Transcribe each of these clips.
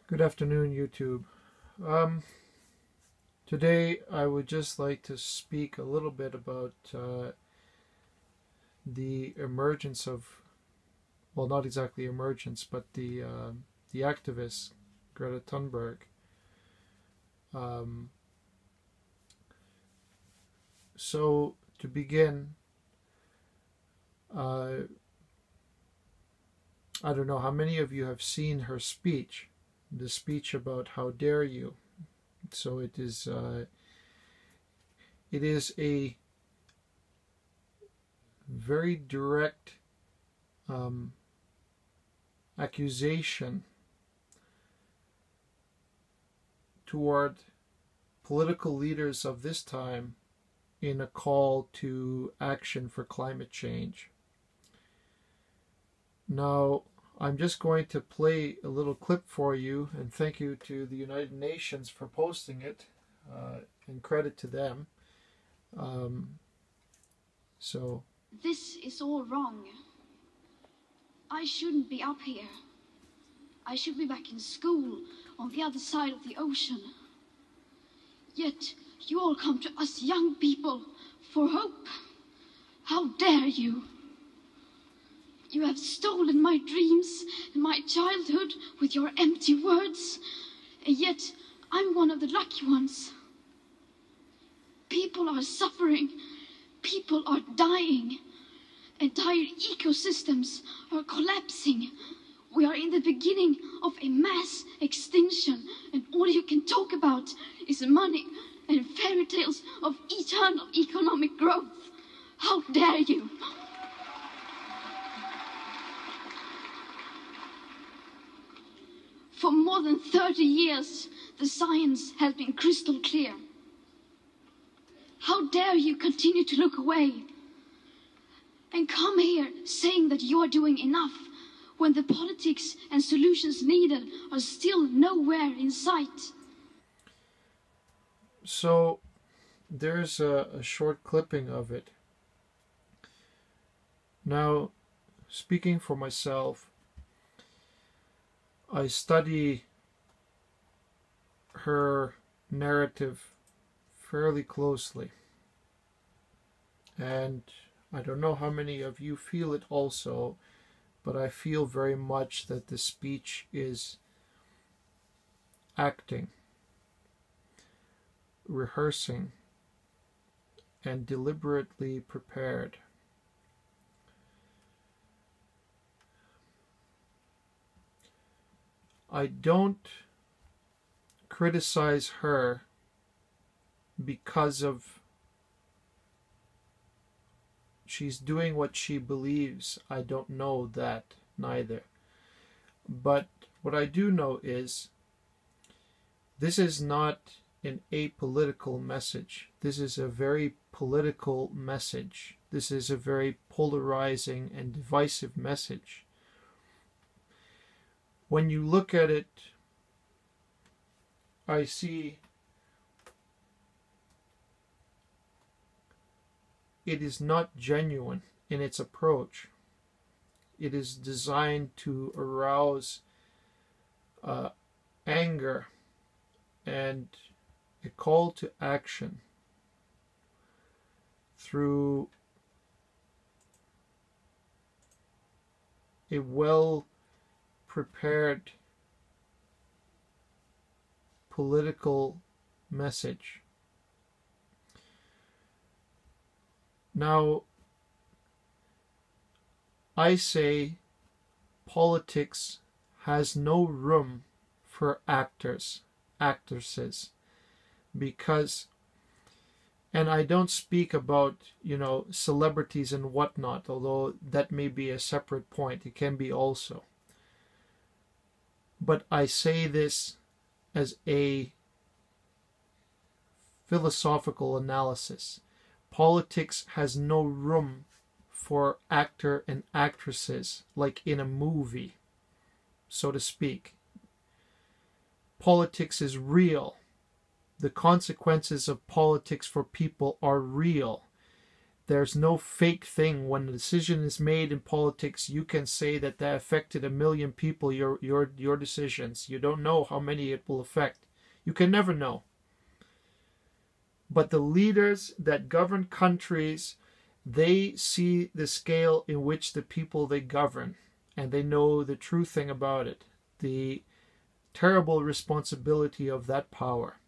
Good afternoon, YouTube. Um, Today, I would just like to speak a little bit about the emergence of, well, not exactly emergence, but the activist Greta Thunberg. Um, so, to begin, uh, I don't know how many of you have seen her speech, the speech about how dare you. So it is a very direct um, accusation toward political leaders of this time in a call to action for climate change. Now, I'm just going to play a little clip for you, and thank you to the United Nations for posting it, and credit to them. So, this is all wrong. I shouldn't be up here. I should be back in school on the other side of the ocean. Yet you all come to us young people for hope. How dare you? You have stolen my dreams and my childhood with your empty words, and yet I'm one of the lucky ones. People are suffering. People are dying. Entire ecosystems are collapsing. We are in the beginning of a mass extinction, and all you can talk about is money and fairy tales of eternal economic growth. How dare you? For more than 30 years, the science has been crystal clear. How dare you continue to look away and come here saying that you are doing enough when the politics and solutions needed are still nowhere in sight? so there's a short clipping of it. Now, speaking for myself, I study her narrative fairly closely, and I don't know how many of you feel it also, but I feel very much that the speech is acting, rehearsing, and deliberately prepared. I don't criticize her because of she's doing what she believes. I don't know that neither. But what I do know is this is not an apolitical message. This is a very political message. This is a very polarizing and divisive message. When you look at it, I see it is not genuine in its approach. It is designed to arouse anger and a call to action through a well-prepared political message. Now, I say politics has no room for actors, actresses, because, and I don't speak about, celebrities and whatnot, although that may be a separate point. It can be also. But I say this as a philosophical analysis. Politics has no room for actor and actresses like in a movie, so to speak. Politics is real. The consequences of politics for people are real. There's no fake thing. When a decision is made in politics, you can say that affected 1 million people, your decisions. You don't know how many it will affect. You can never know. But the leaders that govern countries, they see the scale in which the people they govern, and they know the true thing about it, the terrible responsibility of that power.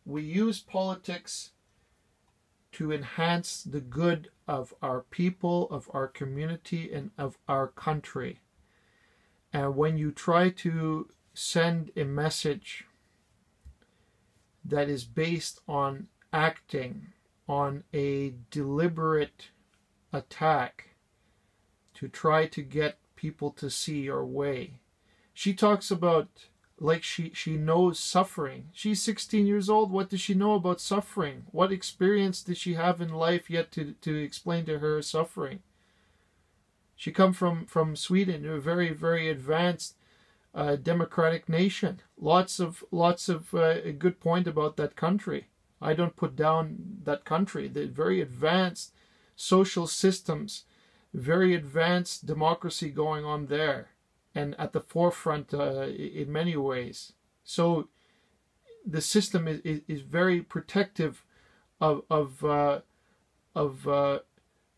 We use politics to enhance the good of our people, of our community, and of our country. And when you try to send a message that is based on acting on a deliberate attack to try to get people to see your way. She talks about, like, she knows suffering. She's 16 years old. What does she know about suffering? What experience did she have in life yet to explain to her suffering? She comes from Sweden, a very, very advanced democratic nation. Lots of a good point about that country. I don't put down that country. The very advanced social systems, very advanced democracy going on there, and at the forefront in many ways. So the system is very protective of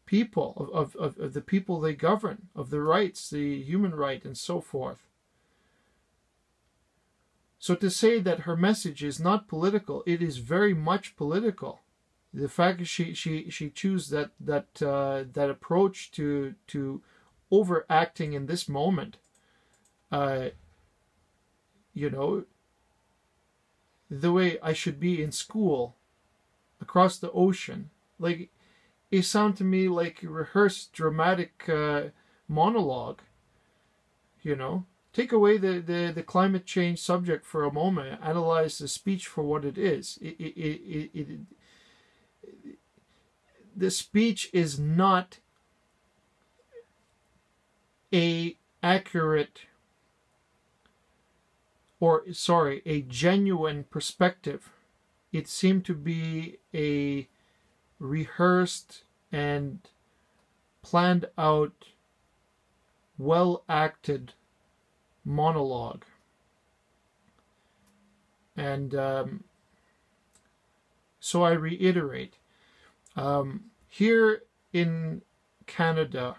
people, of the people they govern, of the rights, the human right, and so forth. So to say that her message is not political, it is very much political. The fact that she chose that approach to overacting in this moment, the way I should be in school across the ocean, like, it sounded to me like a rehearsed dramatic monologue. Take away the climate change subject for a moment, analyze the speech for what it is. The speech is not a genuine perspective. It seemed to be a rehearsed and planned out, well acted monologue. And so I reiterate, here in Canada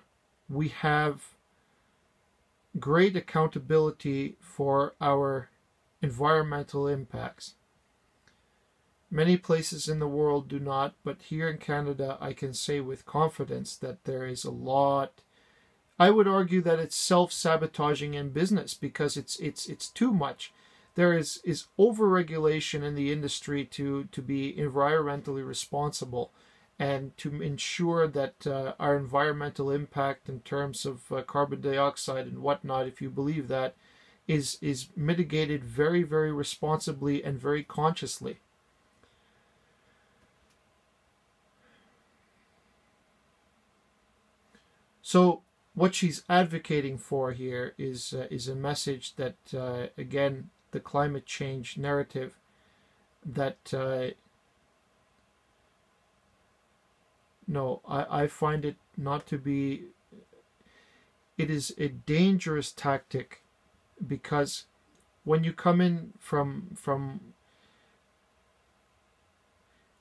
we have great accountability for our environmental impacts. Many places in the world do not, but here in Canada I can say with confidence that there is a lot. I would argue that it's self-sabotaging in business because it's too much. There is over-regulation in the industry to be environmentally responsible and to ensure that our environmental impact in terms of carbon dioxide and whatnot, if you believe that, is mitigated very, very responsibly and very consciously. So what she's advocating for here is a message that, again, the climate change narrative, that I find it not to be. It is a dangerous tactic, because when you come in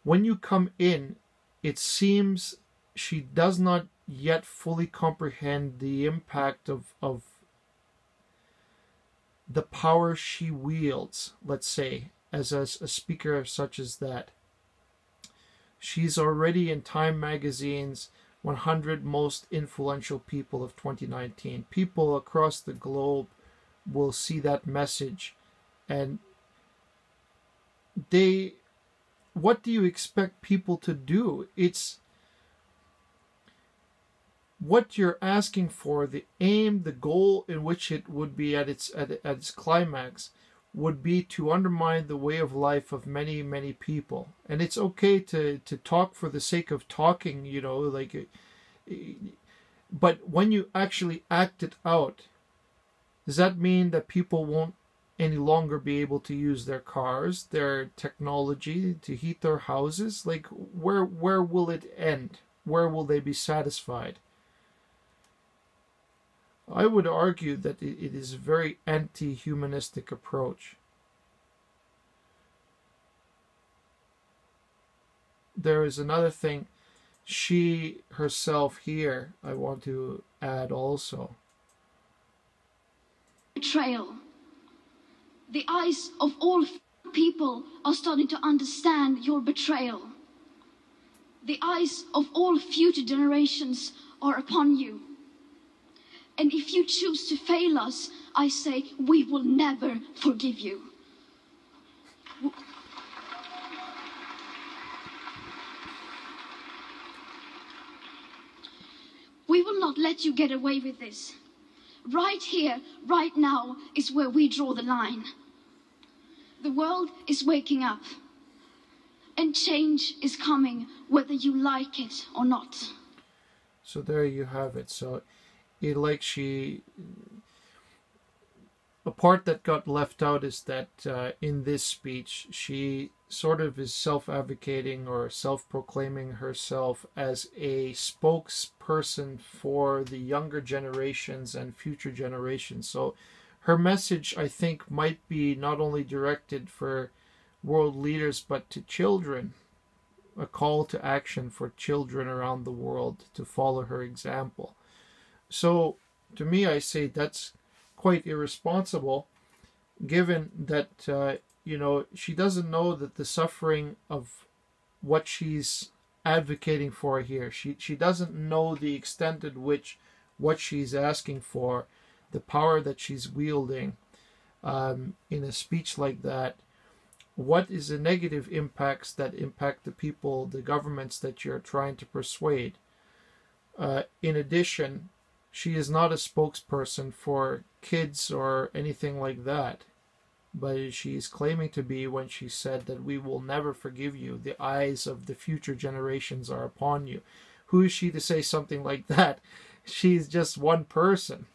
when you come in, it seems she does not yet fully comprehend the impact of the power she wields, let's say, as a speaker such as that. She's already in Time Magazine's 100 most influential people of 2019. People across the globe will see that message, and what do you expect people to do? It's what you're asking for, the aim, the goal in which it would be at its climax, would be to undermine the way of life of many, many people. And it's okay to talk for the sake of talking, but when you actually act it out, does that mean that people won't any longer be able to use their cars, their technology to heat their houses? Like, where will it end? Where will they be satisfied? I would argue that it is a very anti-humanistic approach. There is another thing. She herself here, I want to add also. Betrayal. The eyes of all people are starting to understand your betrayal. The eyes of all future generations are upon you. And if you choose to fail us, I say we will never forgive you. We will not let you get away with this. Right here, right now, is where we draw the line. The world is waking up. And change is coming, whether you like it or not. So there you have it. So a part that got left out is that in this speech, she sort of is self-advocating or self-proclaiming herself as a spokesperson for the younger generations and future generations. So her message, I think, might be not only directed for world leaders, but to children. A call to action for children around the world to follow her example. So, to me, I say that's quite irresponsible, given that, she doesn't know that the suffering of what she's advocating for here. She doesn't know the extent at which what she's asking for, the power that she's wielding in a speech like that, what is the negative impacts that impact the people, the governments that you're trying to persuade. In addition, she is not a spokesperson for kids or anything like that, but she's claiming to be when she said that we will never forgive you. The eyes of the future generations are upon you. Who is she to say something like that? She's just one person.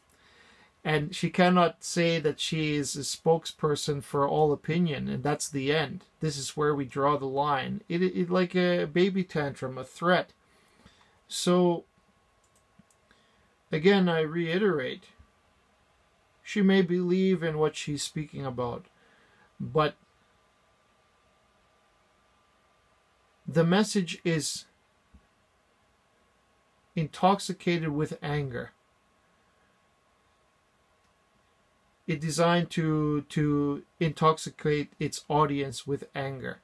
And she cannot say that she is a spokesperson for all opinion, and that's the end. This is where we draw the line. It like a baby tantrum, a threat. So, again, I reiterate, she may believe in what she's speaking about, but the message is intoxicated with anger. It's designed to intoxicate its audience with anger.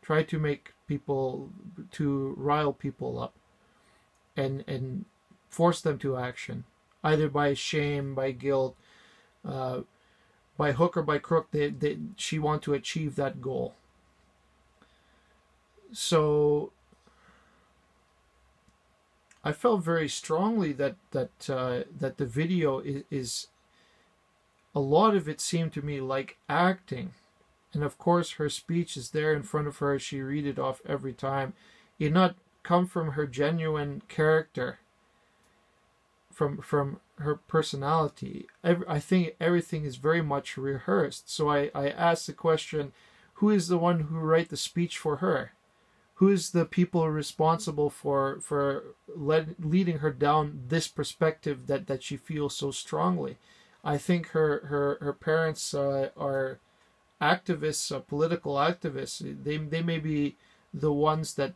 Try to make people, to rile people up and force them to action, either by shame, by guilt, by hook or by crook. She wants to achieve that goal. So I felt very strongly that the video is a lot of it seemed to me like acting. And of course her speech is there in front of her. She read it off every time. It not come from her genuine character, from her personality. I think everything is very much rehearsed. So I asked the question, who is the one who write the speech for her? Who is the people responsible for leading her down this perspective that she feels so strongly? I think her parents are activists, political activists. They may be the ones that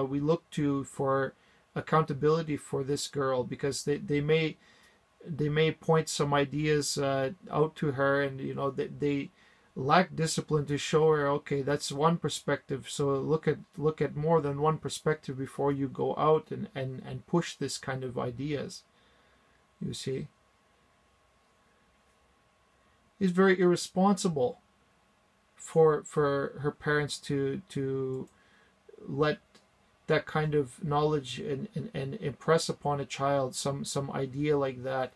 we look to for accountability for this girl, because they may point some ideas out to her, and they lack discipline to show her, okay, that's one perspective, so look at more than one perspective before you go out and push this kind of ideas. You see, it's very irresponsible for her parents to let that kind of knowledge and impress upon a child some idea like that,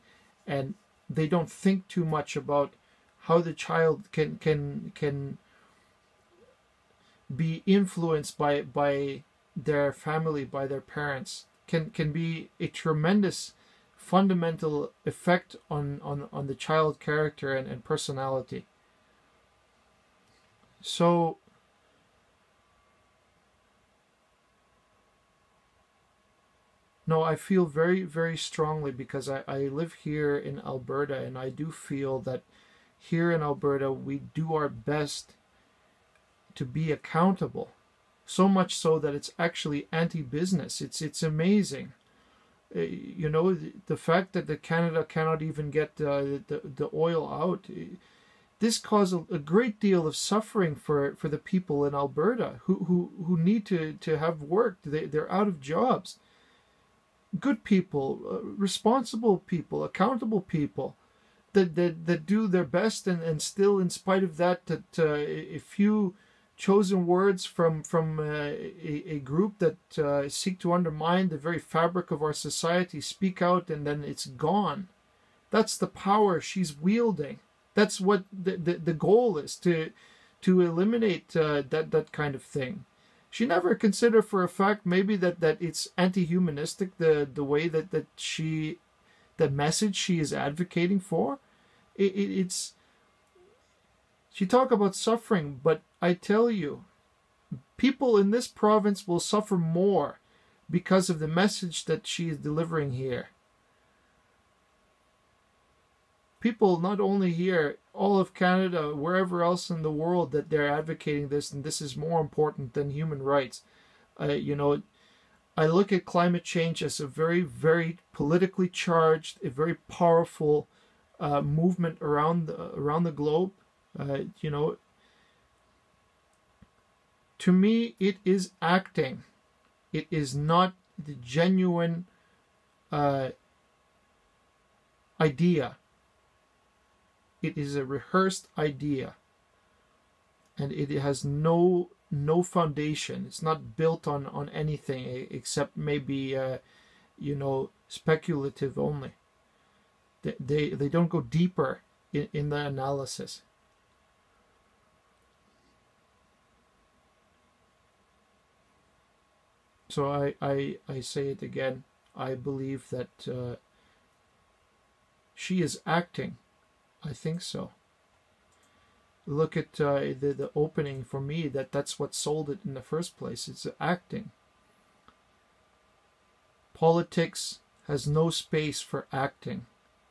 and they don't think too much about how the child can be influenced by their family, by their parents, can be a tremendous fundamental effect on the child character and personality. So no, I feel very, very strongly because I live here in Alberta, and I do feel that here in Alberta we do our best to be accountable. So much so that it's actually anti-business. It's amazing. You know, the fact that the Canada cannot even get the oil out. This caused a great deal of suffering for the people in Alberta who need to have work. They're out of jobs. Good people, responsible people, accountable people that do their best, and still, in spite of that, that a few chosen words from a group that seek to undermine the very fabric of our society speak out, and then it's gone. That's the power she's wielding. That's what the goal is, to eliminate that kind of thing. She never considered for a fact maybe that it's anti-humanistic, the way that the message she is advocating for. It's she talk about suffering, but I tell you, people in this province will suffer more because of the message that she is delivering here. People not only here, all of Canada, wherever else in the world, that they're advocating this, and this is more important than human rights. You know, I look at climate change as a very, very politically charged, a very powerful movement around the globe. You know, to me, it is acting. It is not the genuine idea. It is a rehearsed idea, and it has no foundation. It's not built on anything except maybe you know, speculative only. They don't go deeper in the analysis. So I say it again. I believe that she is acting. I think so. Look at the opening for me. That's what sold it in the first place. It's acting. Politics has no space for acting.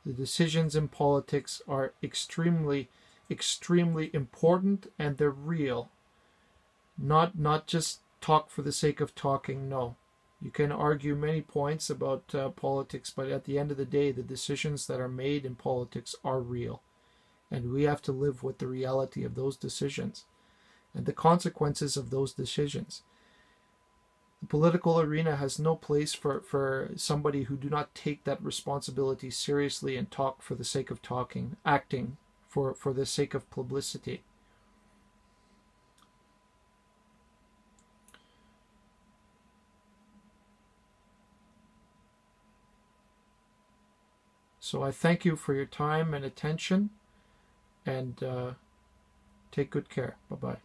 The decisions in politics are extremely, extremely important, and they're real. Not just talk for the sake of talking. No. You can argue many points about politics, but at the end of the day, the decisions that are made in politics are real. And we have to live with the reality of those decisions and the consequences of those decisions. The political arena has no place for somebody who do not take that responsibility seriously and talk for the sake of talking, acting for the sake of publicity. So I thank you for your time and attention, and take good care. Bye-bye.